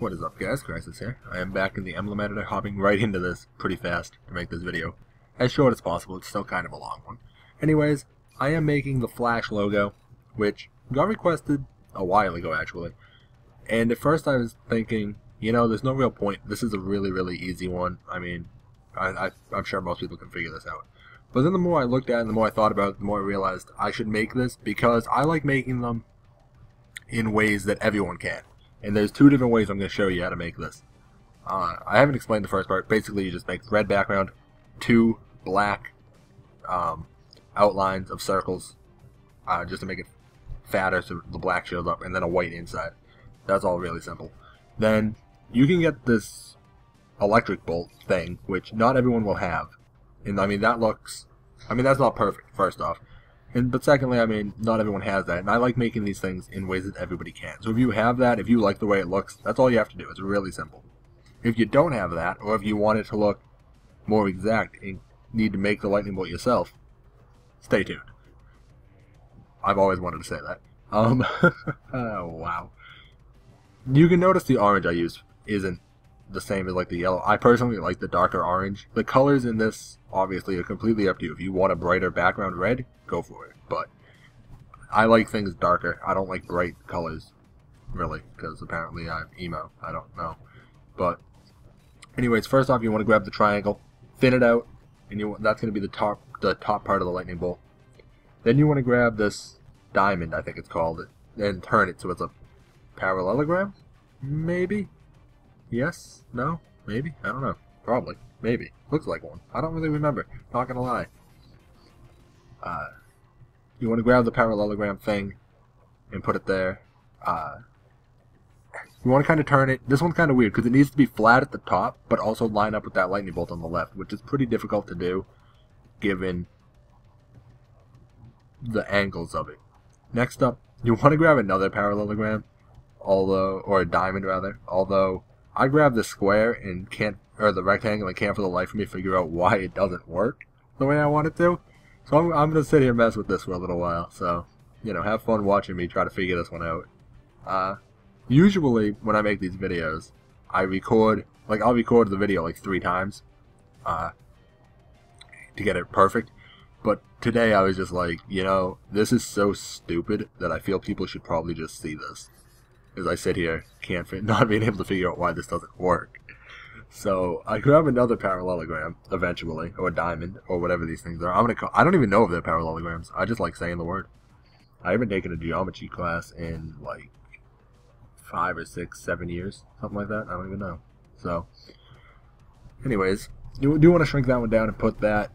What is up, guys? Crisis here. I am back in the emblem editor, hopping right into this pretty fast to make this video as short as possible. It's still kind of a long one. Anyways, I am making the Flash logo, which got requested a while ago actually. And at first I was thinking, you know, there's no real point. This is a really easy one. I mean, I'm sure most people can figure this out. But then the more I looked at it and the more I thought about it, the more I realized I should make this because I like making them in ways that everyone can. And there's two different ways I'm going to show you how to make this. I haven't explained the first part. Basically, you just make red background, two black outlines of circles, just to make it fatter so the black shows up, and then a white inside. That's all really simple. Then you can get this electric bolt thing, which not everyone will have. And I mean, that's not perfect, first off. But secondly, I mean, not everyone has that, and I like making these things in ways that everybody can. So if you have that, if you like the way it looks, that's all you have to do. It's really simple. If you don't have that, or if you want it to look more exact and need to make the lightning bolt yourself, stay tuned. I've always wanted to say that. Oh, wow. You can notice the orange I use isn't the same as like the yellow. I personally like the darker orange. The colors in this obviously are completely up to you. If you want a brighter background red, go for it. But I like things darker. I don't like bright colors, really, because apparently I'm emo. I don't know. But anyways, first off, you want to grab the triangle, thin it out, and that's going to be the top part of the lightning bolt. Then you want to grab this diamond, I think it's called, and turn it so it's a parallelogram, maybe. Yes? No? Maybe? I don't know. Probably. Maybe. Looks like one. I don't really remember. Not gonna lie. You want to grab the parallelogram thing and put it there. You want to kind of turn it. This one's kind of weird because it needs to be flat at the top, but also line up with that lightning bolt on the left, which is pretty difficult to do given the angles of it. Next up, you want to grab another parallelogram, or a diamond rather, although I grabbed the square and or the rectangle and can't for the life of me figure out why it doesn't work the way I want it to. So I'm going to sit here and mess with this for a little while. So, you know, have fun watching me try to figure this one out. Usually when I make these videos, I'll record the video like 3 times to get it perfect. But today I was just like, you know, this is so stupid that I feel people should probably just see this. As I sit here, not being able to figure out why this doesn't work. So I grab another parallelogram eventually, or a diamond, or whatever these things are. I don't even know if they're parallelograms. I just like saying the word. I haven't taken a geometry class in like 5 or 6, 7 years, something like that. I don't even know. So, anyways, you do want to shrink that one down and put that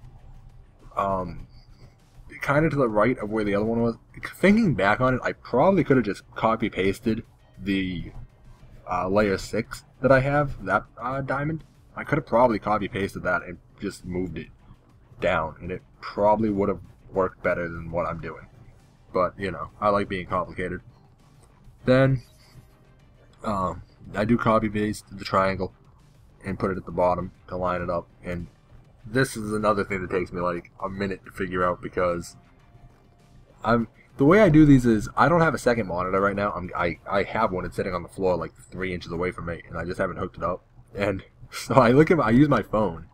kind of to the right of where the other one was. Thinking back on it, I probably could have just copy pasted the layer 6 that I have, that diamond. I could have probably copy pasted that and just moved it down, and it probably would have worked better than what I'm doing. But, you know, I like being complicated. Then I do copy paste the triangle and put it at the bottom to line it up, and this is another thing that takes me like a minute to figure out because the way I do these is I don't have a second monitor right now. I have one. It's sitting on the floor like 3 inches away from me, and I just haven't hooked it up. And so I use my phone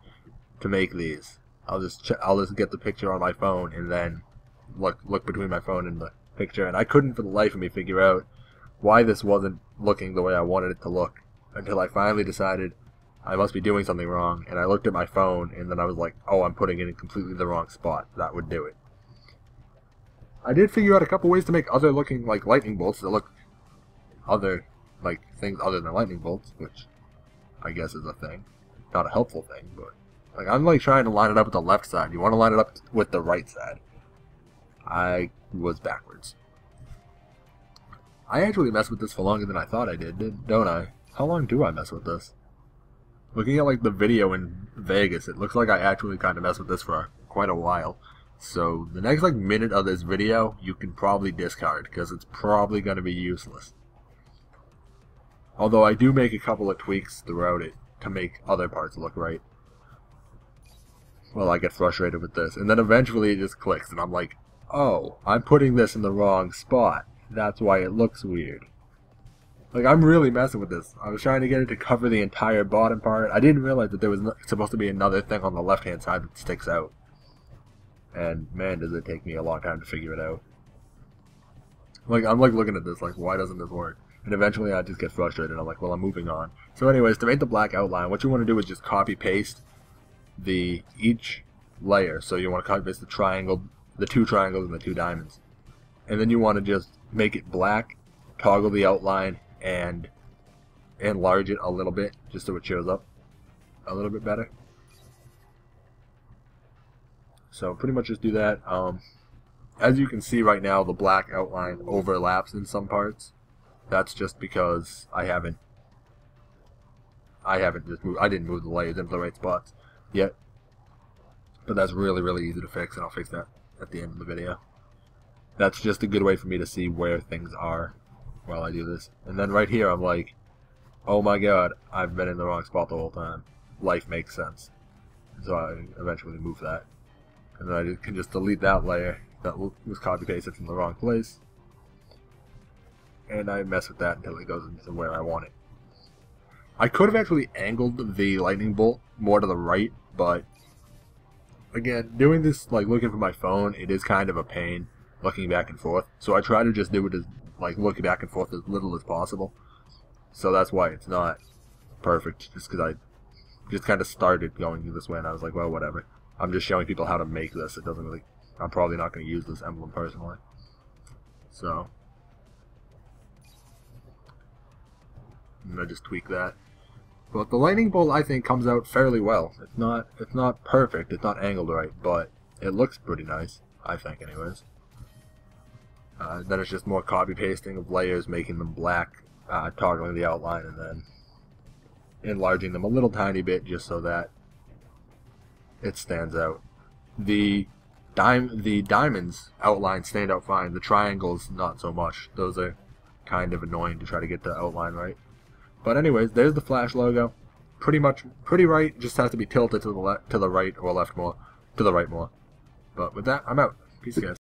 to make these. I'll just get the picture on my phone and then look between my phone and the picture. And I couldn't for the life of me figure out why this wasn't looking the way I wanted it to look until I finally decided I must be doing something wrong. And I looked at my phone, and then I was like, oh, I'm putting it in completely the wrong spot. That would do it. I did figure out a couple ways to make other looking like lightning bolts that look like things other than lightning bolts, which I guess is a thing. Not a helpful thing, but like I'm like trying to line it up with the left side. You want to line it up with the right side. I was backwards. I actually messed with this for longer than I thought I did, don't I? How long do I mess with this? Looking at like the video in Vegas, it looks like I actually kind of messed with this for quite a while. So the next like minute of this video you can probably discard because it's probably going to be useless. Although I do make a couple of tweaks throughout it to make other parts look right. Well, I get frustrated with this, and then eventually it just clicks and I'm like, oh, I'm putting this in the wrong spot. That's why it looks weird. Like, I'm really messing with this. I was trying to get it to cover the entire bottom part. I didn't realize that there was supposed to be another thing on the left-hand side that sticks out. And, man, does it take me a long time to figure it out. Like, I'm, like, looking at this, like, why doesn't this work? And eventually I just get frustrated, and I'm like, well, I'm moving on. So anyways, to make the black outline, what you want to do is just copy-paste each layer. So you want to copy-paste the triangle, the two triangles, and the two diamonds. And then you want to just make it black, toggle the outline, and enlarge it a little bit just so it shows up a little bit better. So pretty much just do that. As you can see right now, the black outline overlaps in some parts. That's just because I didn't move the layers into the right spots yet. But that's really easy to fix, and I'll fix that at the end of the video. That's just a good way for me to see where things are while I do this. And then right here, I'm like, oh my god, I've been in the wrong spot the whole time. Life makes sense. So I eventually move that. And then I can just delete that layer that was copy-pasted from the wrong place. And I mess with that until it goes into where I want it. I could have actually angled the lightning bolt more to the right, but again, doing this, like, looking for my phone, it is kind of a pain looking back and forth. So I try to just do it as, like, looking back and forth as little as possible. So that's why it's not perfect, just because I just kind of started going this way, and I was like, well, whatever. I'm just showing people how to make this. It doesn't really, I'm probably not going to use this emblem personally. So I'm going to just tweak that. But the lightning bolt, I think, comes out fairly well. It's not perfect, it's not angled right, but it looks pretty nice, I think, anyways. Then it's just more copy-pasting of layers, making them black, toggling the outline, and then enlarging them a little tiny bit just so that it stands out. The diamonds outline stand out fine. The triangles, not so much. Those are kind of annoying to try to get the outline right. But anyways, there's the Flash logo. Pretty right. Just has to be tilted to the right or left more. To the right more. But with that, I'm out. Peace, guys.